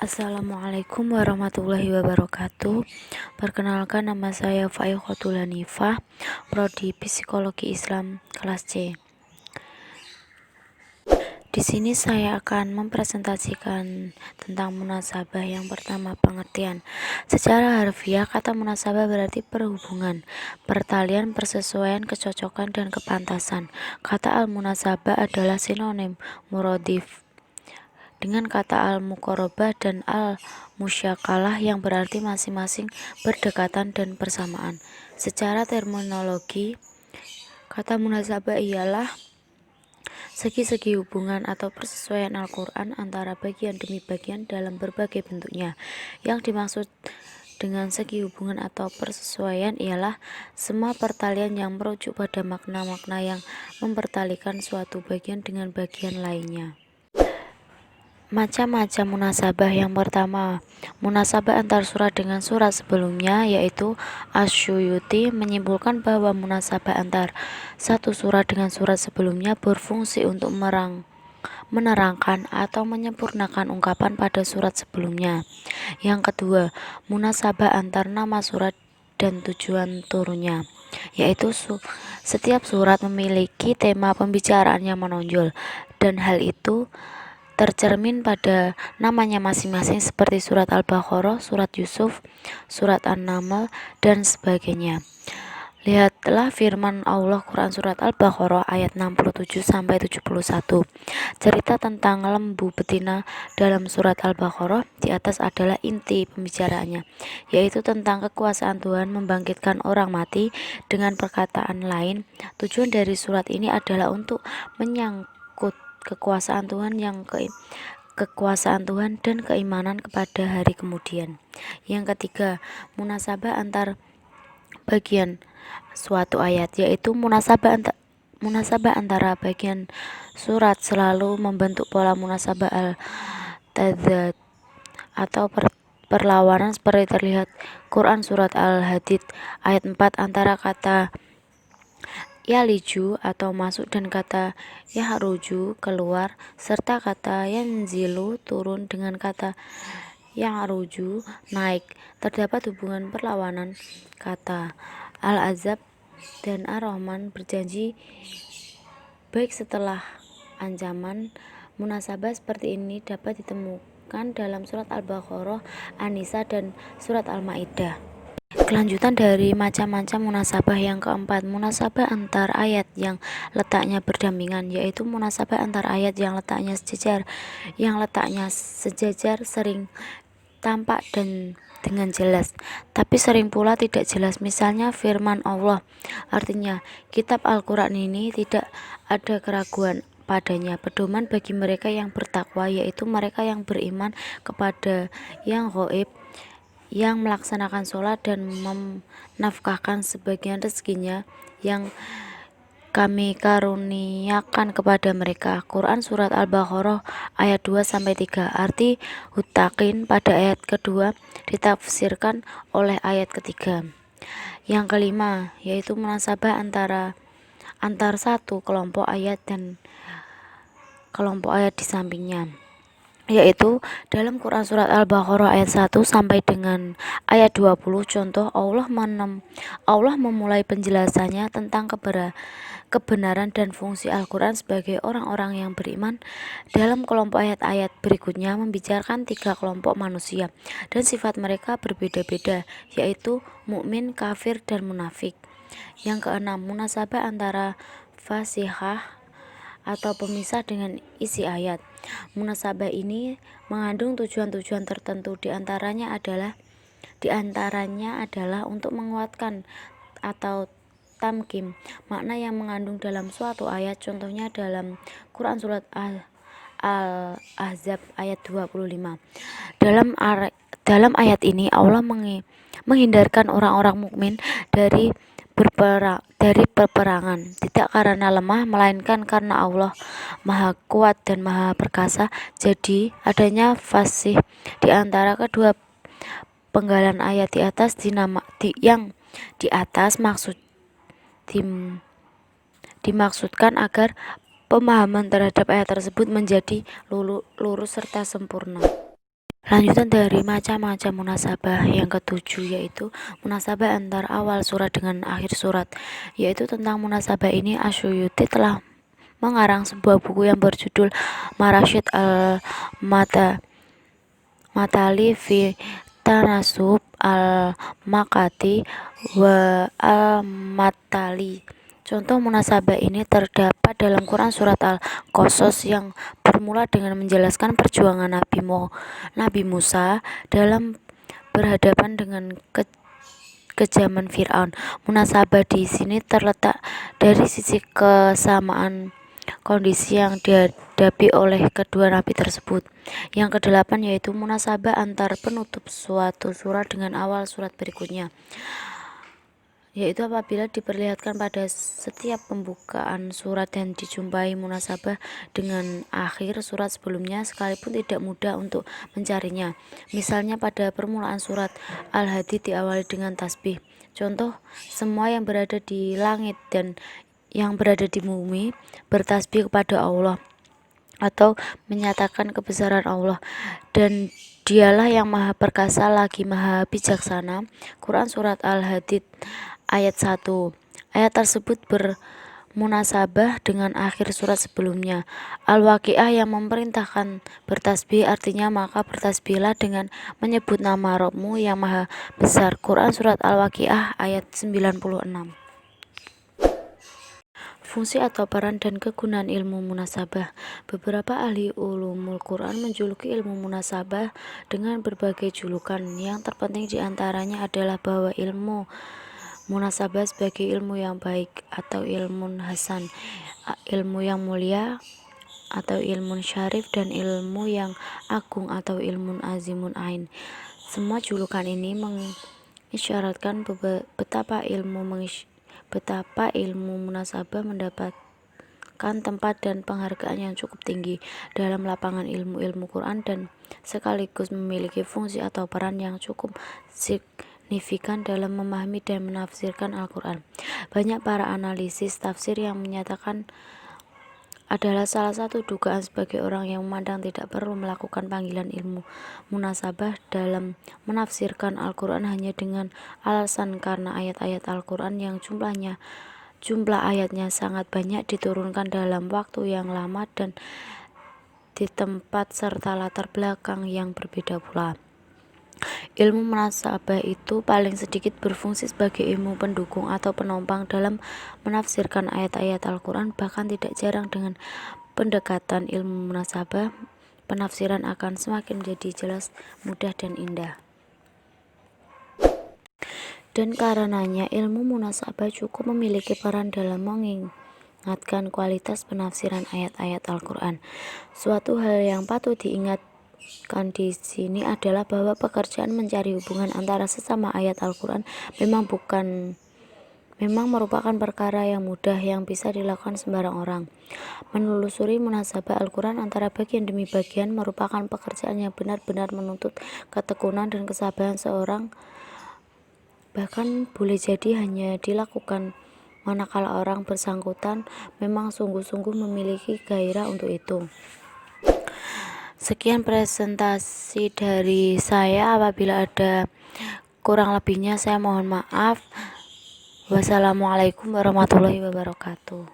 Assalamualaikum warahmatullahi wabarakatuh. Perkenalkan, nama saya Faikhotul Hanifah, Prodi Psikologi Islam kelas C. Di sini saya akan mempresentasikan tentang munasabah. Yang pertama, pengertian. Secara harfiah, kata munasabah berarti perhubungan, pertalian, persesuaian, kecocokan, dan kepantasan. Kata al-munasabah adalah sinonim muradif dengan kata al-muqarabah dan al-musyakalah yang berarti masing-masing berdekatan dan persamaan. Secara terminologi, kata munasabah ialah segi-segi hubungan atau persesuaian Al-Quran antara bagian demi bagian dalam berbagai bentuknya. Yang dimaksud dengan segi hubungan atau persesuaian ialah semua pertalian yang merujuk pada makna-makna yang mempertalikan suatu bagian dengan bagian lainnya. Macam-macam munasabah. Yang pertama, munasabah antar surat dengan surat sebelumnya, yaitu Asy-Syuyuti menyimpulkan bahwa munasabah antar satu surat dengan surat sebelumnya berfungsi untuk menerangkan atau menyempurnakan ungkapan pada surat sebelumnya. Yang kedua, munasabah antar nama surat dan tujuan turunnya, yaitu setiap surat memiliki tema pembicaraan yang menonjol, dan hal itu tercermin pada namanya masing-masing seperti surat Al-Baqarah, surat Yusuf, surat An-Naml, dan sebagainya. Lihatlah firman Allah Quran surat Al-Baqarah ayat 67-71. Cerita tentang lembu betina dalam surat Al-Baqarah di atas adalah inti pembicaraannya, yaitu tentang kekuasaan Tuhan membangkitkan orang mati. Dengan perkataan lain, tujuan dari surat ini adalah untuk menyangkut kekuasaan Tuhan dan keimanan kepada hari kemudian. Yang ketiga, munasabah antar bagian suatu ayat, yaitu munasabah antara bagian surat selalu membentuk pola munasabah al-tadad atau perlawanan seperti terlihat Quran surat Al-Hadid ayat 4 antara kata yaliju atau masuk dan kata yahruju keluar, serta kata yanzilu turun dengan kata ya'ruju naik. Terdapat hubungan perlawanan kata Al-Azab dan Ar-Rahman berjanji baik setelah ancaman. Munasabah seperti ini dapat ditemukan dalam surat Al-Baqarah, An-Nisa, dan surat Al-Maidah. Kelanjutan dari macam-macam munasabah. Yang keempat, munasabah antar ayat yang letaknya berdampingan, yaitu munasabah antar ayat yang letaknya sejajar. Yang letaknya sejajar sering tampak dan dengan jelas, tapi sering pula tidak jelas. Misalnya firman Allah, artinya kitab Al-Quran ini tidak ada keraguan padanya, pedoman bagi mereka yang bertakwa, yaitu mereka yang beriman kepada yang gaib, yang melaksanakan sholat dan menafkahkan sebagian rezekinya yang kami karuniakan kepada mereka. Quran surat Al-Baqarah ayat 2-3. Arti hutakin pada ayat kedua ditafsirkan oleh ayat ketiga. Yang kelima, yaitu munasabah antar satu kelompok ayat dan kelompok ayat di sampingnya, yaitu dalam Quran surat Al-Baqarah ayat 1 sampai dengan ayat 20. Contoh, Allah memulai penjelasannya tentang kebenaran dan fungsi Al-Quran sebagai orang-orang yang beriman. Dalam kelompok ayat-ayat berikutnya membicarakan 3 kelompok manusia dan sifat mereka berbeda-beda, yaitu mukmin, kafir, dan munafik. Yang keenam, munasabah antara fasihah atau pemisah dengan isi ayat. Munasabah ini mengandung tujuan-tujuan tertentu, diantaranya adalah untuk menguatkan atau tamkim makna yang mengandung dalam suatu ayat. Contohnya dalam Quran surat Al-Ahzab ayat 25. Dalam ayat ini Allah menghindarkan orang-orang mukmin dari peperangan, tidak karena lemah, melainkan karena Allah Maha Kuat dan Maha Perkasa. Jadi adanya fasih di antara kedua penggalan ayat di atas yang di atas dimaksudkan agar pemahaman terhadap ayat tersebut menjadi lurus serta sempurna. Lanjutan dari macam-macam munasabah yang ketujuh yaitu munasabah antar awal surat dengan akhir surat. Yaitu tentang munasabah ini Asyuyuti telah mengarang sebuah buku yang berjudul Marasyid al-Matali fi Tanasub al-Makati wa al-Matali. Contoh munasabah ini terdapat dalam Quran surat Al-Qasas yang bermula dengan menjelaskan perjuangan Nabi Musa dalam berhadapan dengan kejaman Fir'aun. Munasabah di sini terletak dari sisi kesamaan kondisi yang dihadapi oleh kedua nabi tersebut. Yang kedelapan yaitu munasabah antar penutup suatu surat dengan awal surat berikutnya, yaitu apabila diperlihatkan pada setiap pembukaan surat dan dijumpai munasabah dengan akhir surat sebelumnya sekalipun tidak mudah untuk mencarinya. Misalnya pada permulaan surat Al-Hadid diawali dengan tasbih. Contoh, semua yang berada di langit dan yang berada di bumi bertasbih kepada Allah, atau menyatakan kebesaran Allah, dan Dialah yang maha perkasa lagi maha bijaksana. Quran Surat Al-Hadid ayat 1. Ayat tersebut bermunasabah dengan akhir surat sebelumnya. Al-Waqiah yang memerintahkan bertasbih, artinya maka bertasbihlah dengan menyebut nama Rabbmu yang maha besar. Quran Surat Al-Waqiah ayat 96. Fungsi atau peran dan kegunaan ilmu munasabah. Beberapa ahli ulumul Quran menjuluki ilmu munasabah dengan berbagai julukan. Yang terpenting diantaranya adalah bahwa ilmu munasabah sebagai ilmu yang baik atau ilmu hasan, ilmu yang mulia atau ilmu syarif, dan ilmu yang agung atau ilmu azimun ain. Semua julukan ini mengisyaratkan betapa ilmu munasabah mendapatkan tempat dan penghargaan yang cukup tinggi dalam lapangan ilmu Quran dan sekaligus memiliki fungsi atau peran yang cukup signifikan dalam memahami dan menafsirkan Al-Quran. Banyak para analisis tafsir yang menyatakan adalah salah satu dugaan sebagai orang yang memandang tidak perlu melakukan panggilan ilmu munasabah dalam menafsirkan Al-Quran hanya dengan alasan karena ayat-ayat Al-Quran yang jumlah ayatnya sangat banyak diturunkan dalam waktu yang lama dan di tempat serta latar belakang yang berbeda pula. Ilmu munasabah itu paling sedikit berfungsi sebagai ilmu pendukung atau penopang dalam menafsirkan ayat-ayat Al-Quran. Bahkan tidak jarang dengan pendekatan ilmu munasabah, penafsiran akan semakin menjadi jelas, mudah, dan indah. Dan karenanya ilmu munasabah cukup memiliki peran dalam mengingatkan kualitas penafsiran ayat-ayat Al-Quran. Suatu hal yang patut diingatkan di sini adalah bahwa pekerjaan mencari hubungan antara sesama ayat Al-Quran memang merupakan perkara yang mudah yang bisa dilakukan sembarang orang. Menelusuri munasabah Al-Quran antara bagian demi bagian merupakan pekerjaan yang benar-benar menuntut ketekunan dan kesabaran seorang, bahkan boleh jadi hanya dilakukan manakala orang bersangkutan memang sungguh-sungguh memiliki gairah untuk itu. Sekian presentasi dari saya. Apabila ada kurang lebihnya saya mohon maaf. Wassalamualaikum warahmatullahi wabarakatuh.